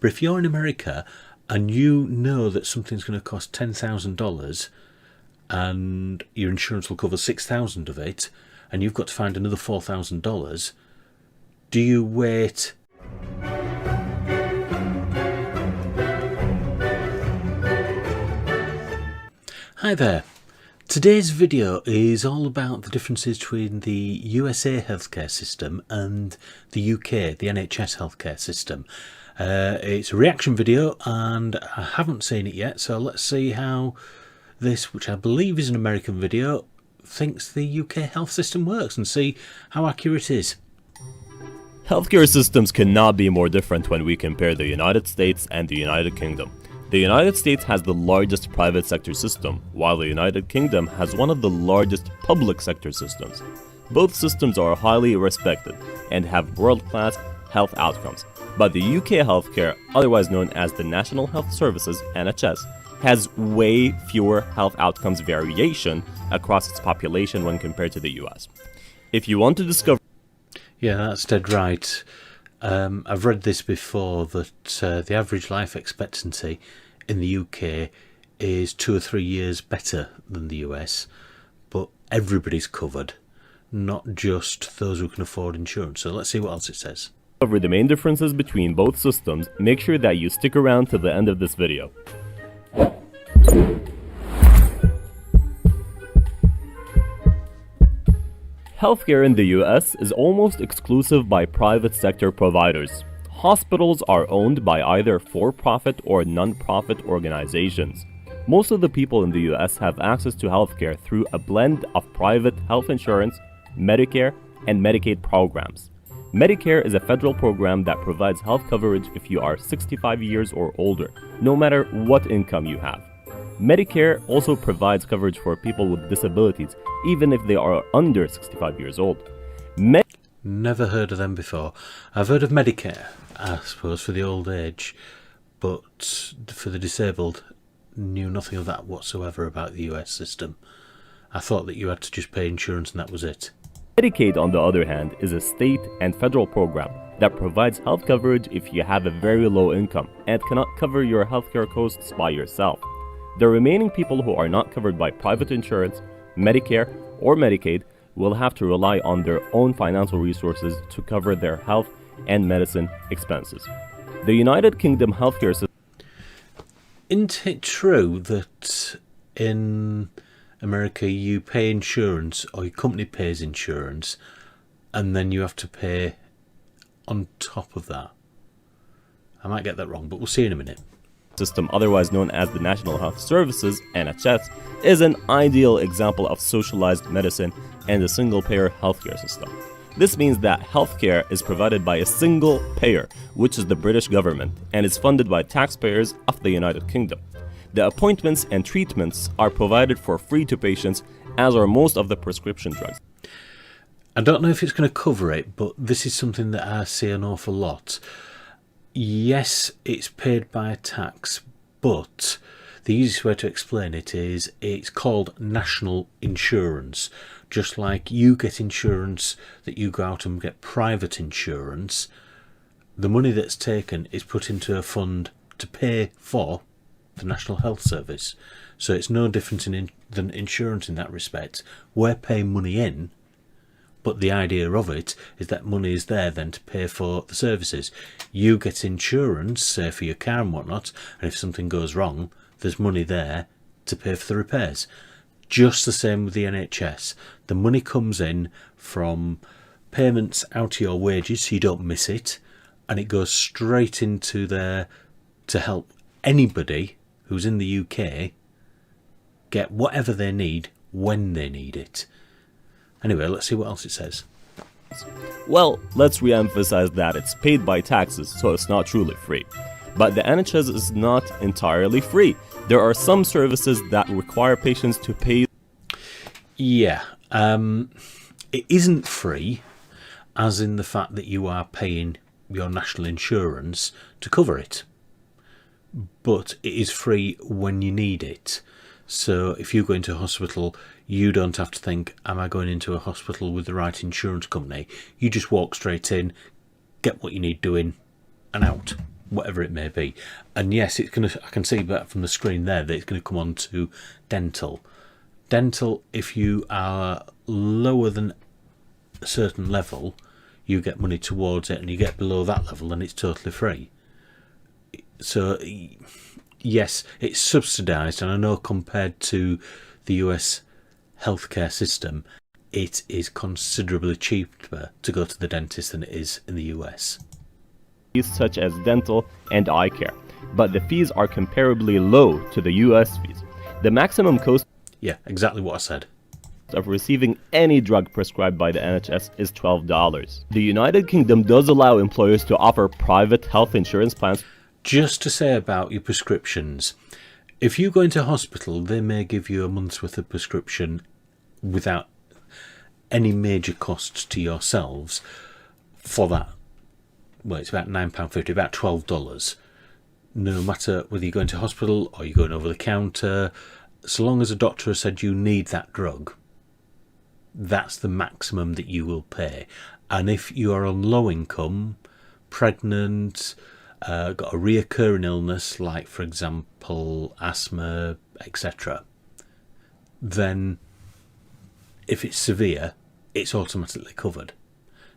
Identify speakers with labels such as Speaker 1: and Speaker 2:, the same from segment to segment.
Speaker 1: But if you're in America and you know that something's going to cost $10,000 and your insurance will cover $6,000 of it, and you've got to find another $4,000, do you wait? Hi there. Today's video is all about the differences between the USA healthcare system and the UK, the NHS healthcare system. It's a reaction video and I haven't seen it yet, so let's see how this, which I believe is an American video, thinks the UK health system works and see how accurate it is.
Speaker 2: Healthcare systems cannot be more different when we compare the United States and the United Kingdom. The United States has the largest private sector system, while the United Kingdom has one of the largest public sector systems. Both systems are highly respected and have world-class health outcomes. But the UK healthcare, otherwise known as the National Health Services (NHS), has way fewer health outcomes variation across its population when compared to the US. If you want to discover...
Speaker 1: Yeah, that's dead right. I've read this before, that the average life expectancy in the UK is 2 or 3 years better than the US, but everybody's covered, not just those who can afford insurance. So let's see what else it says.
Speaker 2: To discover the main differences between both systems, make sure that you stick around to the end of this video. Healthcare in the US is almost exclusive by private sector providers. Hospitals are owned by either for-profit or non-profit organizations. Most of the people in the US have access to healthcare through a blend of private health insurance, Medicare, and Medicaid programs. Medicare is a federal program that provides health coverage if you are 65 years or older, no matter what income you have. Medicare also provides coverage for people with disabilities, even if they are under 65 years old.
Speaker 1: Never heard of them before. I've heard of Medicare, I suppose, for the old age, but for the disabled, knew nothing of that whatsoever about the US system. I thought that you had to just pay insurance and that was it.
Speaker 2: Medicaid, on the other hand, is a state and federal program that provides health coverage if you have a very low income and cannot cover your healthcare costs by yourself. The remaining people who are not covered by private insurance, Medicare, or Medicaid will have to rely on their own financial resources to cover their health and medicine expenses. The United Kingdom healthcare system...
Speaker 1: Isn't it true that in America you pay insurance, or your company pays insurance, and then you have to pay on top of that? I might get that wrong, but we'll see in a minute.
Speaker 2: System, otherwise known as the National Health Services (NHS), is an ideal example of socialized medicine and a single-payer healthcare system. This means that healthcare is provided by a single payer, which is the British government, and is funded by taxpayers of the United Kingdom. The appointments and treatments are provided for free to patients, as are most of the prescription drugs.
Speaker 1: I don't know if it's going to cover it, but this is something that I see an awful lot. Yes, it's paid by tax, but the easiest way to explain it is it's called national insurance. Just like you get insurance that you go out and get private insurance, the money that's taken is put into a fund to pay for the National Health Service. So it's no different than insurance in that respect. We're paying money in, but the idea of it is that money is there then to pay for the services. You get insurance, say for your car and whatnot, and if something goes wrong, there's money there to pay for the repairs. Just the same with the NHS. The money comes in from payments out of your wages so you don't miss it, and it goes straight into there to help anybody who's in the UK get whatever they need when they need it. Anyway, let's see what else it says.
Speaker 2: Well, let's re-emphasize that it's paid by taxes, so it's not truly free. But the NHS is not entirely free. There are some services that require patients to pay.
Speaker 1: Yeah, it isn't free, as in the fact that you are paying your national insurance to cover it. But it is free when you need it. So if you go into a hospital, you don't have to think, am I going into a hospital with the right insurance company? You just walk straight in, get what you need doing, and out. whatever it may be. And yes, it's going to, I can see that from the screen there that it's going to come on to dental. Dental, if you are lower than a certain level, you get money towards it, and you get below that level and it's totally free. So yes, it's subsidised, and I know compared to the US healthcare system, it is considerably cheaper to go to the dentist than it is in the US.
Speaker 2: Such as dental and eye care, but the fees are comparably low to the US fees. The maximum cost
Speaker 1: Yeah, exactly what I said.
Speaker 2: of receiving any drug prescribed by the NHS is $12. The United Kingdom does allow employers to offer private health insurance plans.
Speaker 1: Just to say about your prescriptions, if you go into hospital, they may give you a month's worth of prescription without any major costs to yourselves for that. Well, it's about £9.50, about $12. No matter whether you go into hospital or you're going over the counter, so long as a doctor has said you need that drug, that's the maximum that you will pay. And if you are on low income, pregnant, got a reoccurring illness like, for example, asthma, etc., then if it's severe, it's automatically covered.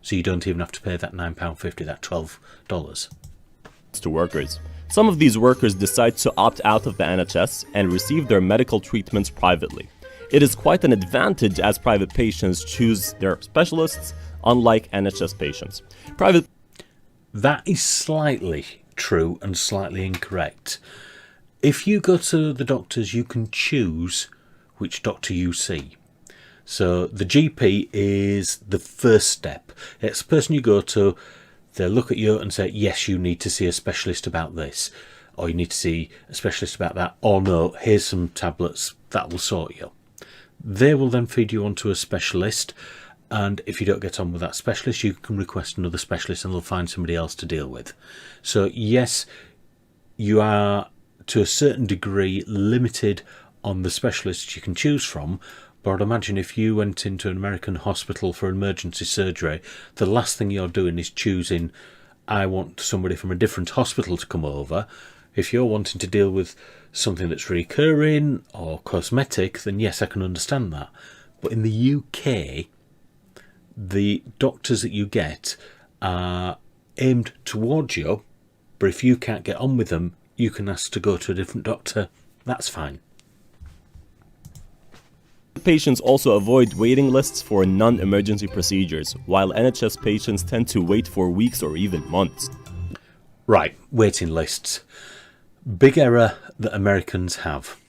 Speaker 1: So you don't even have to pay that £9.50, that $12.
Speaker 2: To workers. Some of these workers decide to opt out of the NHS and receive their medical treatments privately. It is quite an advantage as private patients choose their specialists, unlike NHS patients.
Speaker 1: That is slightly true and slightly incorrect. If you go to the doctors, you can choose which doctor you see. So the GP is the first step. It's the person you go to. They'll look at you and say, yes, you need to see a specialist about this, or you need to see a specialist about that, or no, here's some tablets that will sort you. They will then feed you on to a specialist, and if you don't get on with that specialist, you can request another specialist and they'll find somebody else to deal with. So yes, you are to a certain degree limited on the specialists you can choose from. But I'd imagine if you went into an American hospital for emergency surgery, the last thing you're doing is choosing, I want somebody from a different hospital to come over. If you're wanting to deal with something that's recurring or cosmetic, then yes, I can understand that. But in the UK, the doctors that you get are aimed towards you, but if you can't get on with them, you can ask to go to a different doctor. That's fine.
Speaker 2: Patients also avoid waiting lists for non-emergency procedures, while NHS patients tend to wait for weeks or even months.
Speaker 1: Right, waiting lists. Big error that Americans have.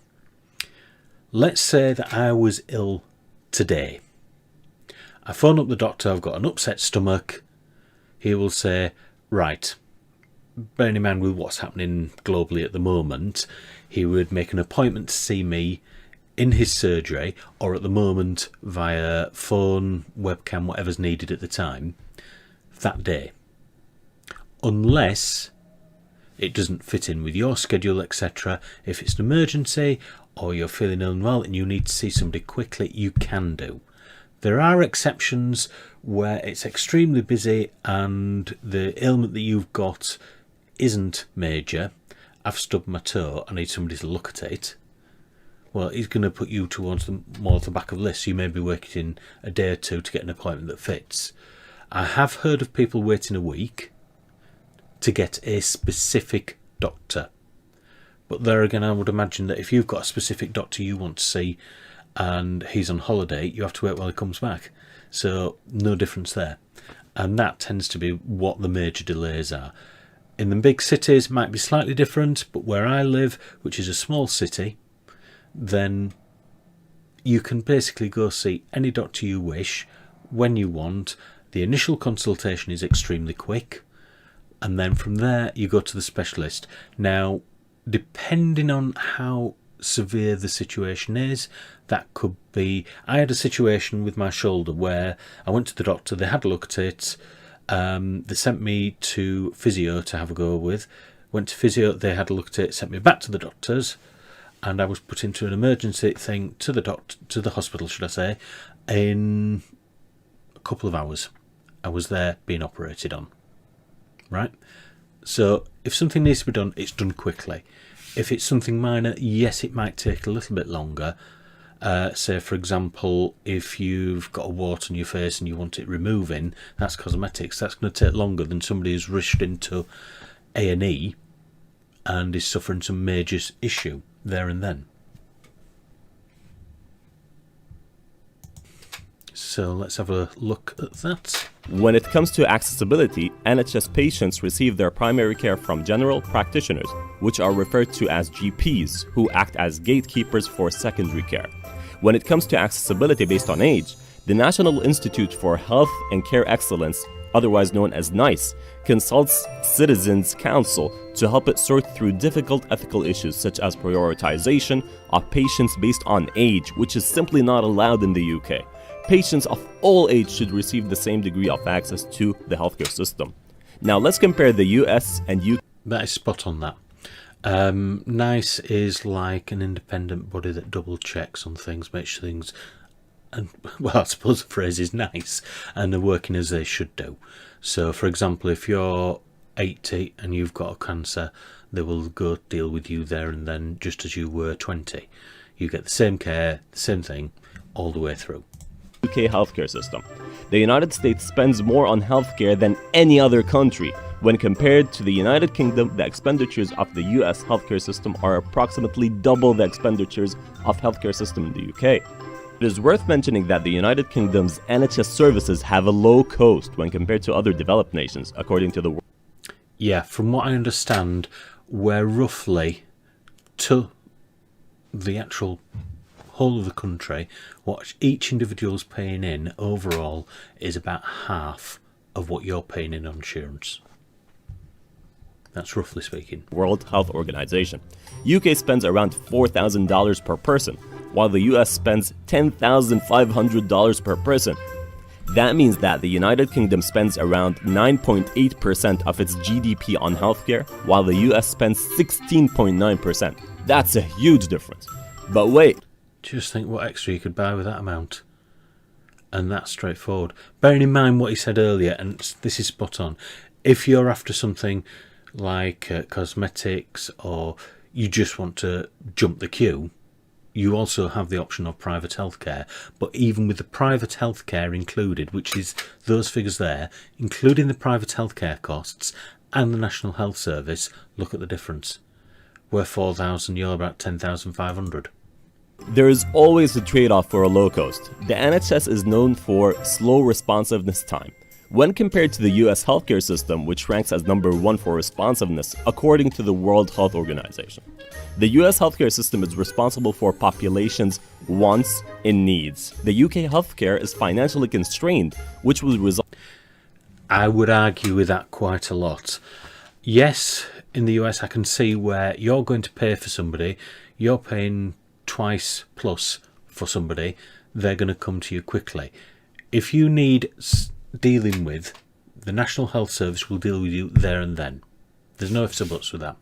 Speaker 1: Let's say that I was ill today. I phone up the doctor, I've got an upset stomach. He will say, right, bearing in mind with what's happening globally at the moment, he would make an appointment to see me in his surgery, or at the moment via phone, webcam, whatever's needed at the time, that day. Unless it doesn't fit in with your schedule, etc. If it's an emergency or you're feeling unwell and you need to see somebody quickly, you can do. There are exceptions where it's extremely busy and the ailment that you've got isn't major. I've stubbed my toe, I need somebody to look at it. Well, he's going to put you towards more the back of the list. You may be waiting a day or two to get an appointment that fits. I have heard of people waiting a week to get a specific doctor. But there again, I would imagine that if you've got a specific doctor you want to see and he's on holiday, you have to wait while he comes back. So no difference there. And that tends to be what the major delays are. In the big cities, it might be slightly different, but where I live, which is a small city, then you can basically go see any doctor you wish, when you want. The initial consultation is extremely quick, and then from there you go to the specialist. Now, depending on how severe the situation is, that could be... I had a situation with my shoulder where I went to the doctor, they had a look at it, they sent me to physio to have a go with. Went to physio, they had a look at it, sent me back to the doctors, and I was put into an emergency thing to the hospital, should I say, in a couple of hours. I was there being operated on. Right? So if something needs to be done, it's done quickly. If it's something minor, yes, it might take a little bit longer. Say, for example, if you've got a wart on your face and you want it removing, that's cosmetics. That's going to take longer than somebody who's rushed into A&E and is suffering some major issue there and then. So let's have a look at that.
Speaker 2: When it comes to accessibility, NHS patients receive their primary care from general practitioners, which are referred to as GPs, who act as gatekeepers for secondary care. When it comes to accessibility based on age, the National Institute for Health and Care Excellence, otherwise known as NICE, consults Citizens Council to help it sort through difficult ethical issues such as prioritization of patients based on age, which is simply not allowed in the UK. Patients of all ages should receive the same degree of access to the healthcare system. Now let's compare the US and UK.
Speaker 1: That is spot on that. NICE is like an independent body that double checks on things, makes sure things, and well, I suppose the phrase is nice, and they're working as they should do. So, for example, if you're 80 and you've got a cancer, they will go deal with you there and then, just as you were 20. You get the same care, the same thing, all the way through.
Speaker 2: UK healthcare system. The United States spends more on healthcare than any other country. When compared to the United Kingdom, the expenditures of the US healthcare system are approximately double the expenditures of healthcare system in the UK. It is worth mentioning that the United Kingdom's NHS services have a low cost when compared to other developed nations, according to the World.
Speaker 1: Yeah, from what I understand, we're roughly to the actual whole of the country, what each individual's paying in overall is about half of what you're paying in on insurance. That's roughly speaking.
Speaker 2: World Health Organization. UK spends around $4,000 per person, while the US spends $10,500 per person. That means that the United Kingdom spends around 9.8% of its GDP on healthcare, while the US spends 16.9%. That's a huge difference. But wait.
Speaker 1: Just think what extra you could buy with that amount. And that's straightforward. Bearing in mind what he said earlier, and this is spot on, if you're after something like cosmetics, or you just want to jump the queue, you also have the option of private healthcare. But even with the private healthcare included, which is those figures there, including the private healthcare costs and the National Health Service, look at the difference. We're 4,000, you're about 10,500.
Speaker 2: There is always a trade-off for a low cost. The NHS is known for slow responsiveness time. When compared to the US healthcare system, which ranks as number 1 for responsiveness according to the World Health Organization. The US healthcare system is responsible for populations' wants and needs. The UK healthcare is financially constrained, which will result.
Speaker 1: I would argue with that quite a lot. Yes, in the US I can see where you're going to pay for somebody, you're paying twice plus for somebody, they're going to come to you quickly. If you need dealing with, the National Health Service will deal with you there and then. There's no ifs or buts with that.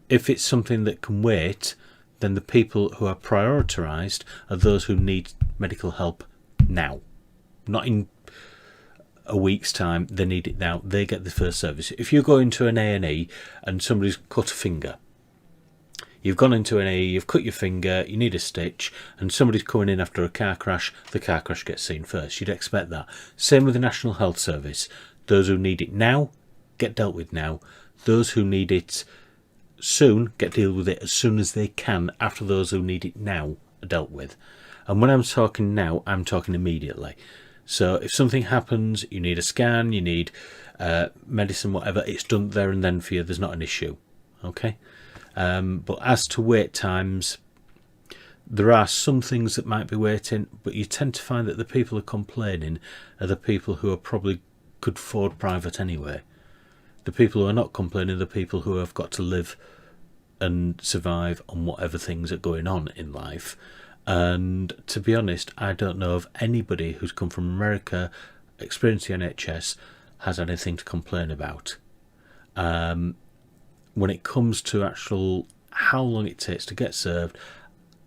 Speaker 1: If it's something that can wait, then the people who are prioritised are those who need medical help now. Not in a week's time, they need it now. They get the first service. If you go into an A&E and somebody's cut a finger, you've gone into an A&E, you've cut your finger, you need a stitch, and somebody's coming in after a car crash, the car crash gets seen first. You'd expect that. Same with the National Health Service. Those who need it now get dealt with now. Those who need it soon get dealt with it as soon as they can after those who need it now are dealt with. And when I'm talking now, I'm talking immediately. So if something happens, you need a scan, you need medicine, whatever, it's done there and then for you. There's not an issue. Okay? But as to wait times, there are some things that might be waiting, but you tend to find that the people who are complaining are the people who are probably could afford private anyway. The people who are not complaining are the people who have got to live and survive on whatever things are going on in life. And to be honest, I don't know of anybody who's come from America, experienced the NHS, has anything to complain about. When it comes to actual how long it takes to get served,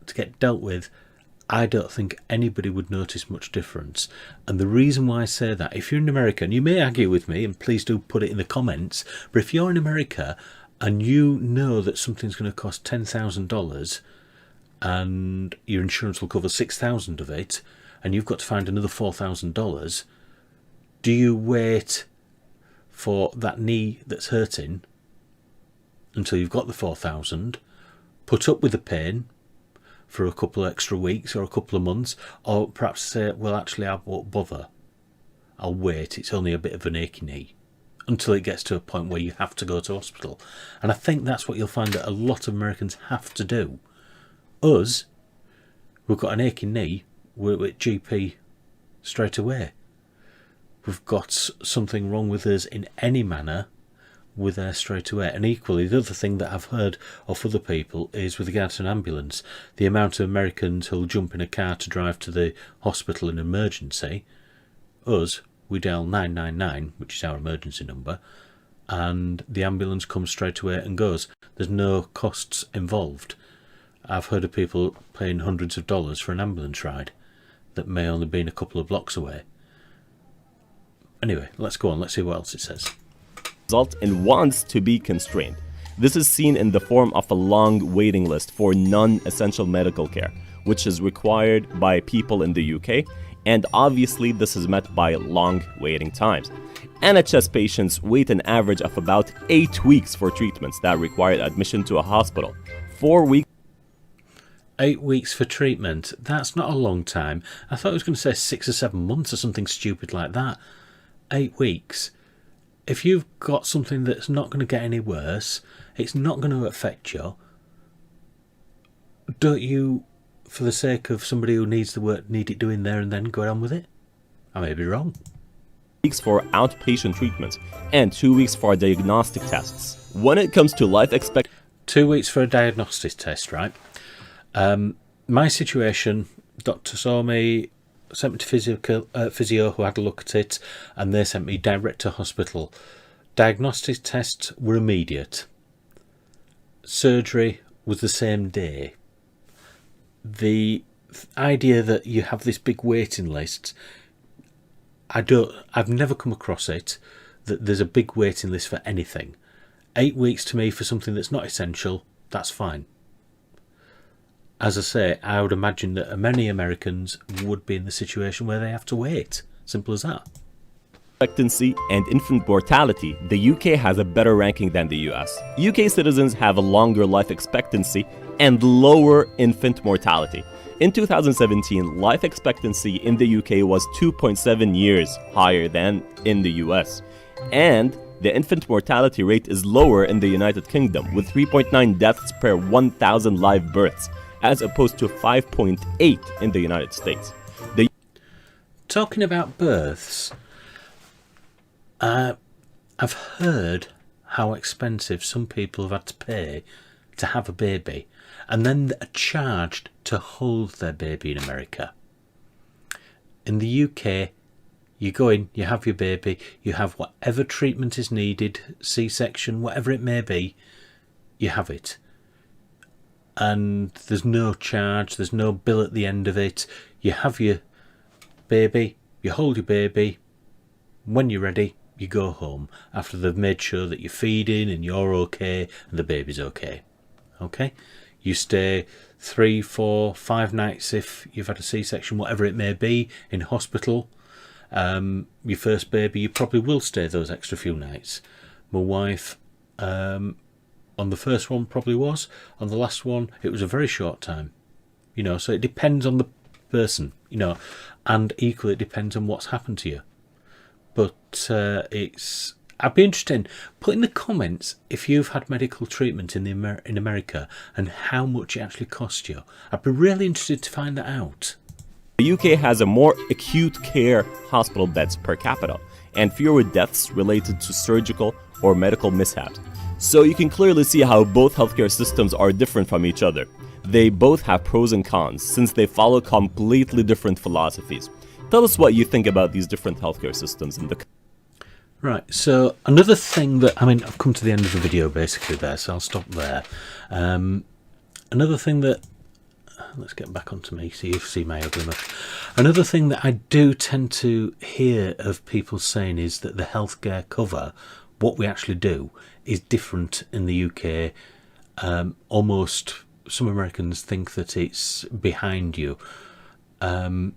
Speaker 1: to get dealt with, I don't think anybody would notice much difference. And the reason why I say that, if you're in America, and you may argue with me, and please do put it in the comments, but if you're in America and you know that something's going to cost $10,000 and your insurance will cover 6,000 of it, and you've got to find another $4,000, do you wait for that knee that's hurting until you've got the 4,000, put up with the pain for a couple of extra weeks or a couple of months, or perhaps say, well, actually, I won't bother, I'll wait, it's only a bit of an achy knee, until it gets to a point where you have to go to hospital? And I think that's what you'll find that a lot of Americans have to do. Us, we've got an aching knee, we're at GP straight away. We've got something wrong with us in any manner, we're there straight away. And equally, the other thing that I've heard of other people is with regard to an ambulance, the amount of Americans who'll jump in a car to drive to the hospital in an emergency. Us, we dial 999, which is our emergency number, and the ambulance comes straight away and goes. There's no costs involved. I've heard of people paying hundreds of dollars for an ambulance ride that may only be a couple of blocks away. Anyway, let's go on, let's see what else it says.
Speaker 2: Result in wants to be constrained. This is seen in the form of a long waiting list for non-essential medical care, which is required by people in the UK, and obviously this is met by long waiting times. NHS patients wait an average of about 8 weeks for treatments that require admission to a hospital. 4 weeks.
Speaker 1: 8 weeks for treatment? That's not a long time. I thought it was going to say 6 or 7 months or something stupid like that. 8 weeks. If you've got something that's not going to get any worse, it's not going to affect you, don't you, for the sake of somebody who needs the work, need it doing there and then go on with it? I may be wrong.
Speaker 2: Weeks for outpatient treatments and 2 weeks for diagnostic tests. When it comes to life expectancy,
Speaker 1: 2 weeks for a diagnostic test, right? My situation, doctor saw me, sent me to physio who had a look at it, and they sent me direct to hospital. Diagnostic tests were immediate. Surgery was the same day. The idea that you have this big waiting list, I've never come across it, that there's a big waiting list for anything. 8 weeks to me for something that's not essential, that's fine. As I say, I would imagine that many Americans would be in the situation where they have to wait. Simple as that.
Speaker 2: expectancy and infant mortality, the UK has a better ranking than the US. UK citizens have a longer life expectancy and lower infant mortality. In 2017, life expectancy in the UK was 2.7 years higher than in the US. And the infant mortality rate is lower in the United Kingdom, with 3.9 deaths per 1,000 live births, as opposed to 5.8 in the United States.
Speaker 1: Talking about births, I've heard how expensive some people have had to pay to have a baby, and then are charged to hold their baby in America. In the UK, you go in, you have your baby, you have whatever treatment is needed, C-section, whatever it may be, you have it. And there's no charge, there's no bill at the end of it. You have your baby, you hold your baby, when you're ready, you go home, after they've made sure that you're feeding and you're okay and the baby's okay. Okay? You stay 3, 4, 5 nights if you've had a C-section, whatever it may be, in hospital. Your first baby, you probably will stay those extra few nights. My wife, on the first one probably was. On the last one, it was a very short time. You know, so it depends on the person, you know, and equally it depends on what's happened to you. But I'd be interested in put in the comments if you've had medical treatment in America and how much it actually cost you. I'd be really interested to find that out.
Speaker 2: The UK has a more acute care hospital beds per capita and fewer deaths related to surgical or medical mishaps. So you can clearly see how both healthcare systems are different from each other. They both have pros and cons since they follow completely different philosophies. Tell us what you think about these different healthcare systems in the
Speaker 1: Right, so another thing that, I've come to the end of the video basically there, so I'll stop there. Another thing that, let's get back onto me so you see my ugly much. Another thing that I do tend to hear of people saying is that the healthcare cover what we actually do is different in the UK. Almost some Americans think that it's behind you. A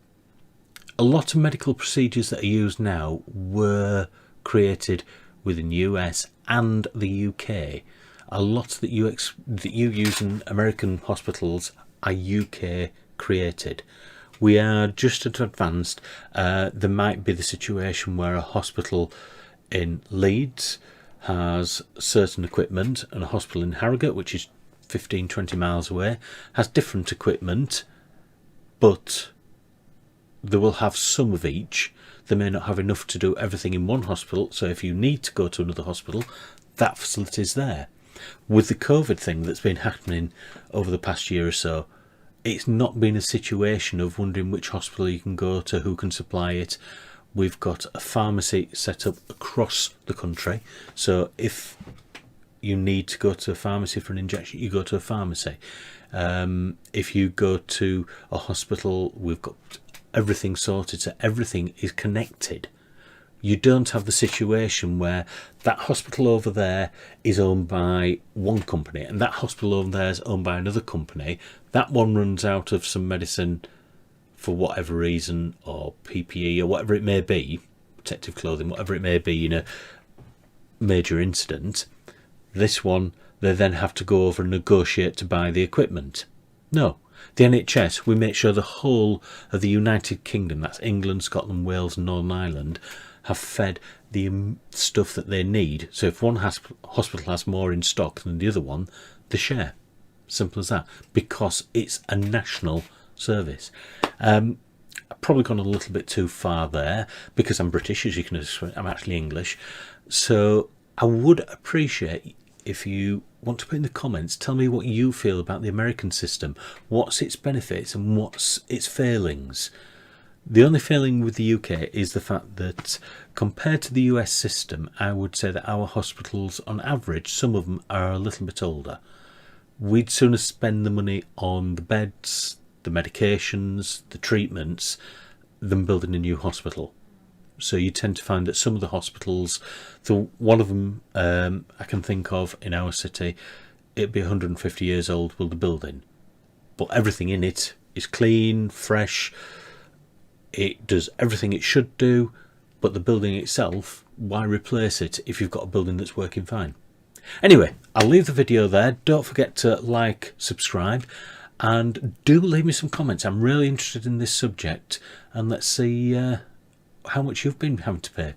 Speaker 1: lot of medical procedures that are used now were created within the US and the UK. A lot that you use in American hospitals are UK created. We are just as advanced. There might be the situation where a hospital in Leeds has certain equipment, and a hospital in Harrogate, which is 15-20 miles away, has different equipment, but they will have some of each. They may not have enough to do everything in one hospital, so if you need to go to another hospital, that facility is there. With the COVID thing that's been happening over the past year or so, it's not been a situation of wondering which hospital you can go to, who can supply it. We've got a pharmacy set up across the country, so if you need to go to a pharmacy for an injection, you go to a pharmacy. If you go to a hospital, we've got everything sorted, so everything is connected. You don't have the situation where that hospital over there is owned by one company and that hospital over there is owned by another company. That one runs out of some medicine for whatever reason, or PPE, or whatever it may be, protective clothing, whatever it may be, in a major incident. This one, they then have to go over and negotiate to buy the equipment. No. The NHS, we make sure the whole of the United Kingdom, that's England, Scotland, Wales and Northern Ireland, have fed the stuff that they need. So if one hospital has more in stock than the other one, they share. Simple as that. Because it's a national service. I've probably gone a little bit too far there, because I'm British, as you can assume. I'm actually English. So I would appreciate if you want to put in the comments, tell me what you feel about the American system. What's its benefits and what's its failings? The only failing with the UK is the fact that compared to the US system, I would say that our hospitals, on average, some of them are a little bit older. We'd sooner spend the money on the beds, the medications, the treatments, than building a new hospital. So you tend to find that some of the hospitals, one of them I can think of in our city, it'd be 150 years old, the building, but everything in it is clean, fresh. It does everything it should do, but the building itself, why replace it if you've got a building that's working fine? Anyway, I'll leave the video there. Don't forget to like, subscribe, and do leave me some comments. I'm really interested in this subject, and let's see how much you've been having to pay.